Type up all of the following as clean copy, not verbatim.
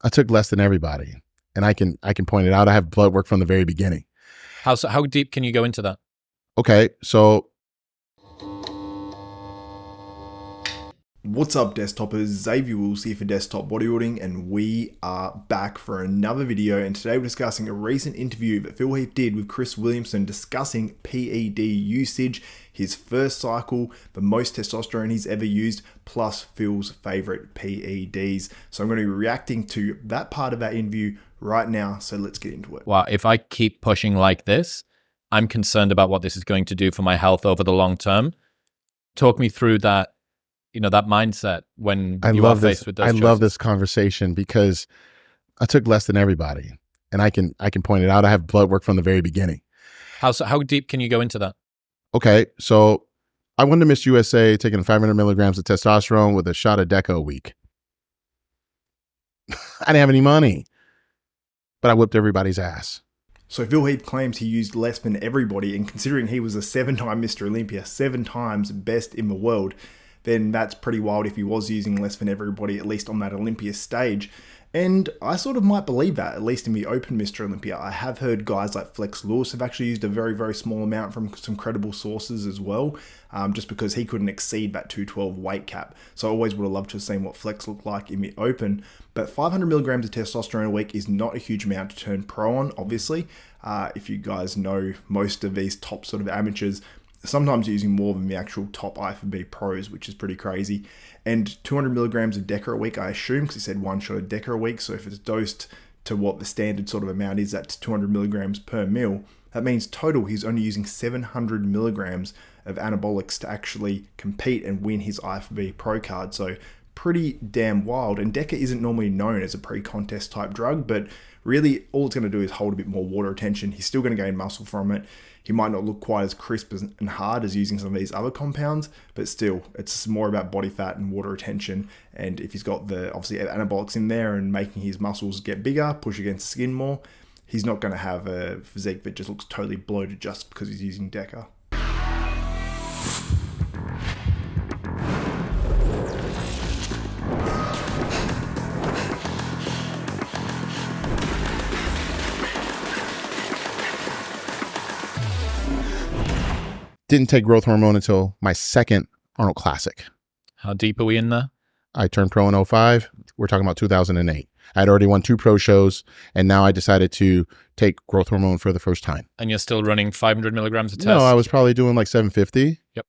I took less than everybody, and I can point it out. I have blood work from the very beginning. How deep can you go into that? Okay, so what's up, desktopers? Xavier Wills here for Desktop Bodybuilding, and we are back for another video. And today we're discussing a recent interview that Phil Heath did with Chris Williamson discussing PED usage, his first cycle, the most testosterone he's ever used, plus Phil's favorite PEDs. So I'm going to be reacting to that part of that interview right now. So let's get into it. Wow, if I keep pushing like this, I'm concerned about what this is going to do for my health over the long term. Talk me through that, that mindset when you are faced with those choices. I love this conversation because I took less than everybody, and I can point it out. I have blood work from the very beginning. How deep can you go into that? Okay, so I won the Miss USA taking 500 milligrams of testosterone with a shot of Deca a week. I didn't have any money, but I whipped everybody's ass. So Phil Heath claims he used less than everybody, and considering he was a 7-time Mr. Olympia, 7 times best in the world, then that's pretty wild if he was using less than everybody, at least on that Olympia stage. And I sort of might believe that, at least in the open Mr. Olympia. I have heard guys like Flex Lewis have actually used a very, very small amount from some credible sources as well, just because he couldn't exceed that 212 weight cap. So I always would have loved to have seen what Flex looked like in the open. But 500 milligrams of testosterone a week is not a huge amount to turn pro on, obviously. If you guys know, most of these top sort of amateurs sometimes using more than the actual top IFBB pros, which is pretty crazy. And 200 milligrams of Deca a week, I assume, because he said 1 shot of Deca a week. So if it's dosed to what the standard sort of amount is, that's 200 milligrams per mil. That means total he's only using 700 milligrams of anabolics to actually compete and win his IFBB pro card. So pretty damn wild. And Deca isn't normally known as a pre-contest type drug, but really all it's going to do is hold a bit more water retention. He's still going to gain muscle from it. He might not look quite as crisp and hard as using some of these other compounds, but still, it's more about body fat and water retention. And if he's got the, obviously, anabolics in there and making his muscles get bigger, push against the skin more, he's not going to have a physique that just looks totally bloated just because he's using Deca. Didn't take growth hormone until my second Arnold Classic. How deep are we in there? I turned pro in 05. We're talking about 2008. I had already won 2 pro shows, and now I decided to take growth hormone for the first time. And you're still running 500 milligrams a test? No, I was probably doing like 750. Yep.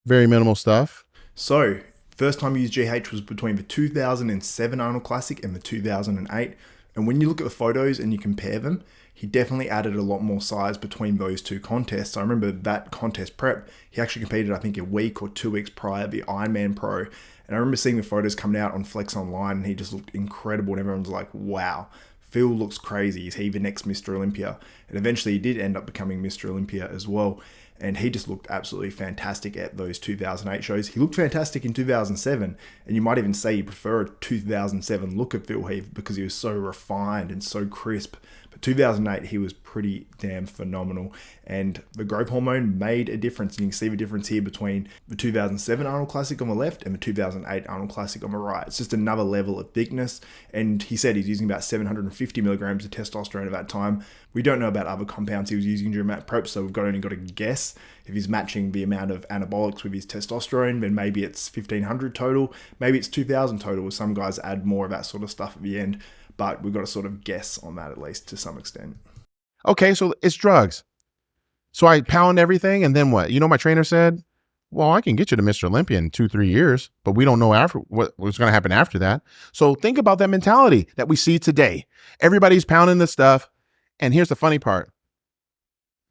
Very minimal stuff. So, first time you used GH was between the 2007 Arnold Classic and the 2008. And when you look at the photos and you compare them, he definitely added a lot more size between those 2 contests. I remember that contest prep, he actually competed, I think, a week or 2 weeks prior, the Ironman Pro. And I remember seeing the photos coming out on Flex Online, and he just looked incredible. And everyone's like, wow, Phil looks crazy. Is he the next Mr. Olympia? And eventually he did end up becoming Mr. Olympia as well. And he just looked absolutely fantastic at those 2008 shows. He looked fantastic in 2007. And you might even say you prefer a 2007 look at Phil Heath because he was so refined and so crisp. But 2008, he was pretty damn phenomenal. And the growth hormone made a difference. You can see the difference here between the 2007 Arnold Classic on the left and the 2008 Arnold Classic on the right. It's just another level of thickness. And he said he's using about 750 milligrams of testosterone at that time. We don't know about other compounds he was using during that prep, so we've only got to guess. If he's matching the amount of anabolics with his testosterone, then maybe it's 1,500 total. Maybe it's 2,000 total, with some guys add more of that sort of stuff at the end. But we've got to sort of guess on that, at least to some extent. Okay, so it's drugs. So I pound everything, and then what? My trainer said, well, I can get you to Mr. Olympia in 2-3 years, but we don't know what's going to happen after that. So think about that mentality that we see today. Everybody's pounding this stuff. And here's the funny part.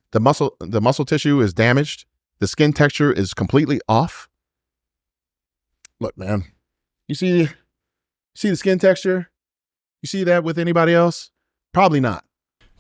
The muscle tissue is damaged. The skin texture is completely off. Look, man, you see the skin texture? You see that with anybody else? Probably not.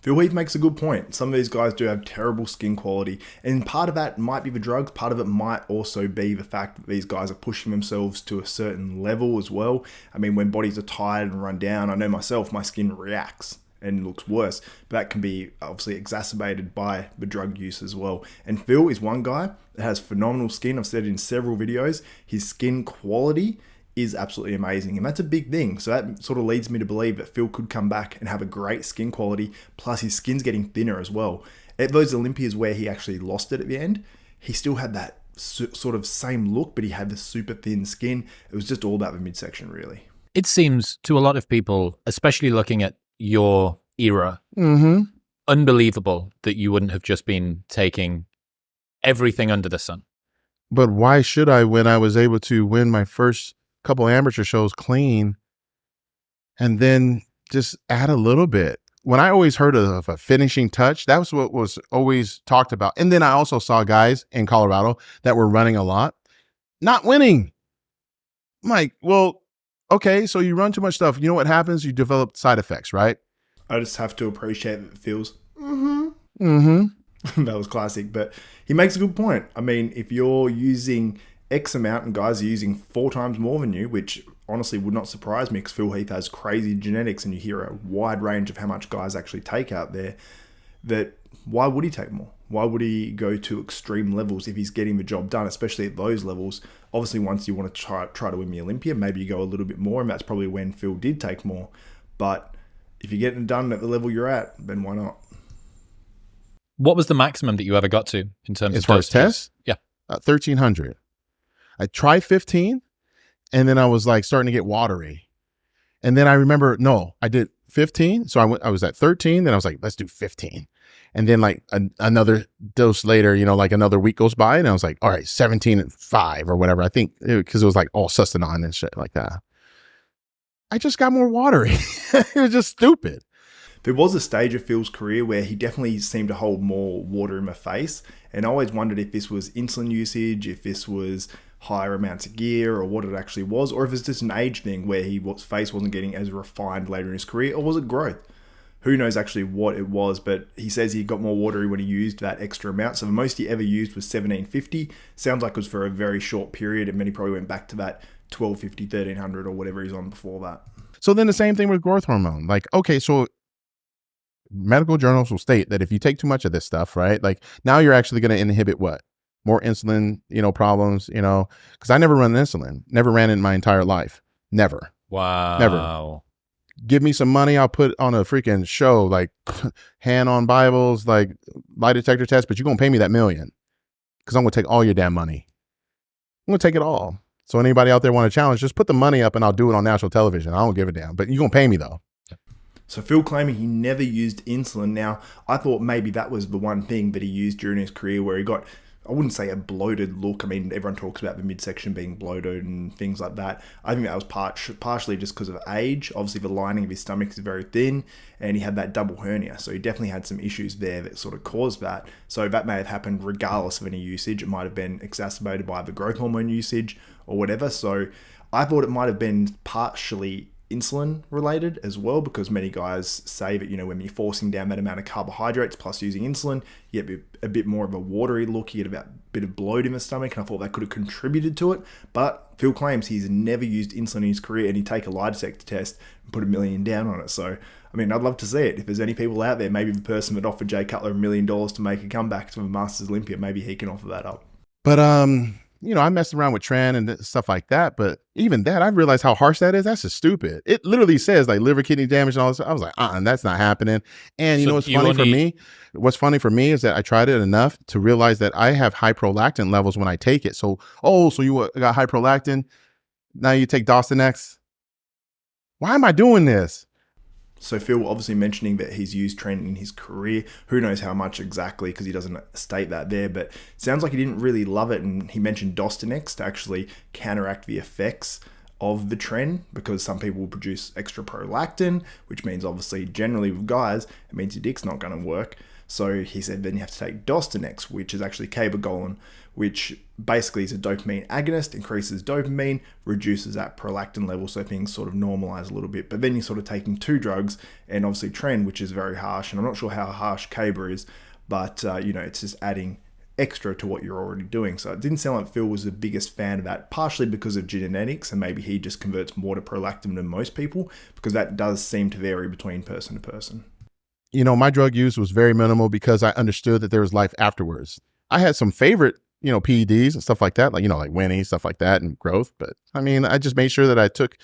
Phil Heath makes a good point. Some of these guys do have terrible skin quality, and part of that might be the drugs. Part of it might also be the fact that these guys are pushing themselves to a certain level as well. I mean, when bodies are tired and run down, I know myself, my skin reacts and looks worse, but that can be obviously exacerbated by the drug use as well. And Phil is one guy that has phenomenal skin. I've said it in several videos. His skin quality is absolutely amazing. And that's a big thing. So that sort of leads me to believe that Phil could come back and have a great skin quality, plus his skin's getting thinner as well. At those Olympias where he actually lost it at the end, he still had that sort of same look, but he had the super thin skin. It was just all about the midsection, really. It seems to a lot of people, especially looking at your era, unbelievable that you wouldn't have just been taking everything under the sun. But why should I, when I was able to win my first couple amateur shows clean and then just add a little bit? When I always heard of a finishing touch, that was what was always talked about. And then I also saw guys in Colorado that were running a lot, not winning. I'm like, well, okay, so you run too much stuff. You know what happens? You develop side effects, right? I just have to appreciate that it feels, that was classic. But he makes a good point. I mean, if you're using X amount and guys are using 4 times more than you, which honestly would not surprise me because Phil Heath has crazy genetics and you hear a wide range of how much guys actually take out there, that why would he take more? Why would he go to extreme levels if he's getting the job done, especially at those levels? Obviously, once you want to try to win the Olympia, maybe you go a little bit more, and that's probably when Phil did take more. But if you're getting it done at the level you're at, then why not? What was the maximum that you ever got to in terms as far as tests? Yeah. 1,300. I tried 15, and then I was like starting to get watery. And then I remember, no, I did 15. So I was at 13. Then I was like, let's do 15. And then like another dose later, you know, like another week goes by and I was like, all right, 17 and 5 or whatever. I think because it was like all sustanon and shit like that. I just got more watery. It was just stupid. There was a stage of Phil's career where he definitely seemed to hold more water in my face. And I always wondered if this was insulin usage, if this was higher amounts of gear, or what it actually was, or if it's just an age thing where his face wasn't getting as refined later in his career, or was it growth? Who knows actually what it was, but he says he got more watery when he used that extra amount. So the most he ever used was 1750. Sounds like it was for a very short period, and then he probably went back to that 1250, 1300 or whatever he's on before that. So then the same thing with growth hormone. Like, okay, so medical journals will state that if you take too much of this stuff, right, like now you're actually going to inhibit what? More insulin, problems, because I never run insulin, never ran it in my entire life. Never. Wow. Never. Give me some money, I'll put on a freaking show, like hand on Bibles, like lie detector test, but you're going to pay me that $1 million because I'm going to take all your damn money. I'm going to take it all. So anybody out there want to challenge, just put the money up and I'll do it on national television. I don't give a damn, but you're going to pay me though. So Phil claiming he never used insulin. Now, I thought maybe that was the one thing that he used during his career where he got, I wouldn't say a bloated look. I mean, everyone talks about the midsection being bloated and things like that. I think that was partially just because of age. Obviously, the lining of his stomach is very thin and he had that double hernia. So he definitely had some issues there that sort of caused that. So that may have happened regardless of any usage. It might have been exacerbated by the growth hormone usage or whatever. So I thought it might have been partially insulin related as well, because many guys say that, when you're forcing down that amount of carbohydrates plus using insulin, you get a bit more of a watery look, you get a bit of bloat in the stomach, and I thought that could have contributed to it. But Phil claims he's never used insulin in his career, and he'd take a lie detector test and put $1 million down on it. So, I mean, I'd love to see it. If there's any people out there, maybe the person that offered Jay Cutler $1 million to make a comeback to the Masters Olympia, maybe he can offer that up. But I messed around with tren and stuff like that, but even that, I realized how harsh that is. That's just stupid. It literally says like liver, kidney damage and all this. I was like, that's not happening. And what's funny for me is that I tried it enough to realize that I have high prolactin levels when I take it. So you got high prolactin. Now you take Dostinex. Why am I doing this? So Phil obviously mentioning that he's used tren in his career. Who knows how much exactly, because he doesn't state that there, but it sounds like he didn't really love it. And he mentioned Dostinex to actually counteract the effects of the tren, because some people will produce extra prolactin, which means obviously generally with guys, it means your dick's not going to work. So he said then you have to take Dostinex, which is actually cabergoline, which basically is a dopamine agonist, increases dopamine, reduces that prolactin level, so things sort of normalize a little bit. But then you're sort of taking 2 drugs, and obviously tren, which is very harsh, and I'm not sure how harsh caber is, but it's just adding extra to what you're already doing. So it didn't sound like Phil was the biggest fan of that, partially because of genetics, and maybe he just converts more to prolactin than most people, because that does seem to vary between person to person. My drug use was very minimal because I understood that there was life afterwards. I had some favorite, PEDs and stuff like that, like Winnie, stuff like that, and growth. But I mean, I just made sure that I took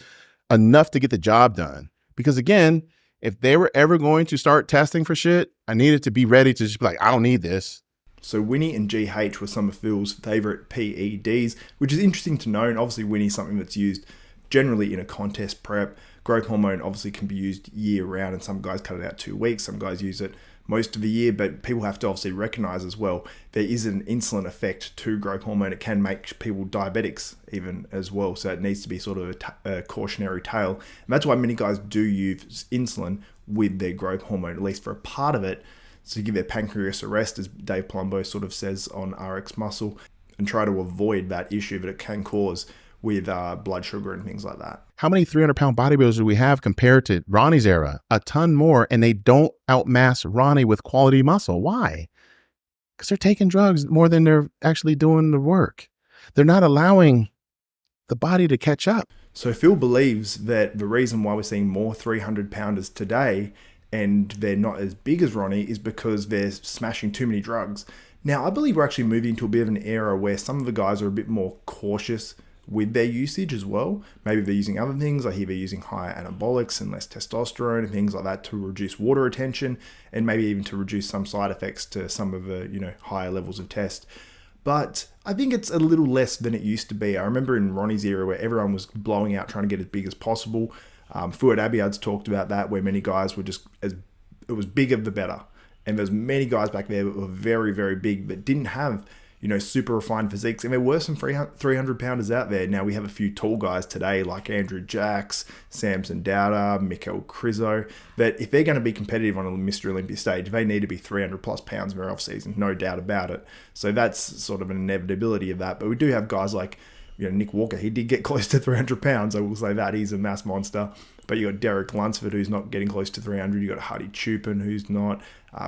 enough to get the job done. Because again, if they were ever going to start testing for shit, I needed to be ready to just be like, I don't need this. So Winnie and GH were some of Phil's favorite PEDs, which is interesting to know. And obviously Winnie is something that's used generally in a contest prep. Growth hormone obviously can be used year round, and some guys cut it out 2 weeks. Some guys use it most of the year, but people have to obviously recognize as well, there is an insulin effect to growth hormone. It can make people diabetics even as well. So it needs to be sort of a cautionary tale. And that's why many guys do use insulin with their growth hormone, at least for a part of it, to give their pancreas a rest, as Dave Palumbo sort of says on RX Muscle, and try to avoid that issue that it can cause with blood sugar and things like that. How many 300-pound bodybuilders do we have compared to Ronnie's era? A ton more, and they don't outmass Ronnie with quality muscle. Why? Because they're taking drugs more than they're actually doing the work. They're not allowing the body to catch up. So Phil believes that the reason why we're seeing more 300-pounders today and they're not as big as Ronnie is because they're smashing too many drugs. Now, I believe we're actually moving to a bit of an era where some of the guys are a bit more cautious with their usage as well. Maybe they're using other things. I hear they're using higher anabolics and less testosterone and things like that to reduce water retention, and maybe even to reduce some side effects to some of the higher levels of test. But I think it's a little less than it used to be. I remember in Ronnie's era where everyone was blowing out trying to get as big as possible. Fuad Abiad's talked about that, where many guys were just it was bigger the better. And there's many guys back there that were very, very big but didn't have super refined physiques. And there were some 300-pounders out there. Now we have a few tall guys today like Andrew Jacks, Samson Dowder, Mikkel Krizo, that if they're going to be competitive on a Mr. Olympia stage, they need to be 300 plus pounds in their off season, no doubt about it. So that's sort of an inevitability of that. But we do have guys like Nick Walker. He did get close to 300 pounds. I will say that. He's a mass monster. But you got Derek Lunsford, who's not getting close to 300. You got Hardy Chupin, who's not.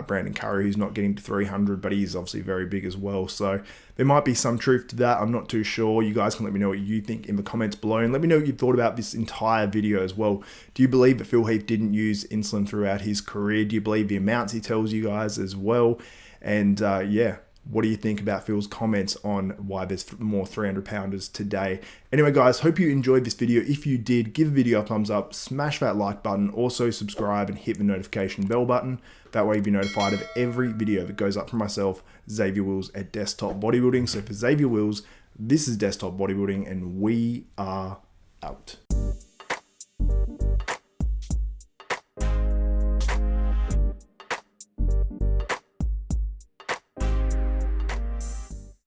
Brandon Curry, who's not getting to 300, but he's obviously very big as well. So there might be some truth to that. I'm not too sure. You guys can let me know what you think in the comments below, and let me know what you thought about this entire video as well. Do you believe that Phil Heath didn't use insulin throughout his career? Do you believe the amounts he tells you guys as well? And yeah. What do you think about Phil's comments on why there's more 300-pounders today? Anyway, guys, hope you enjoyed this video. If you did, give the video a thumbs up, smash that like button, also subscribe and hit the notification bell button. That way you'll be notified of every video that goes up from myself, Xavier Wills at Desktop Bodybuilding. So for Xavier Wills, this is Desktop Bodybuilding, and we are out.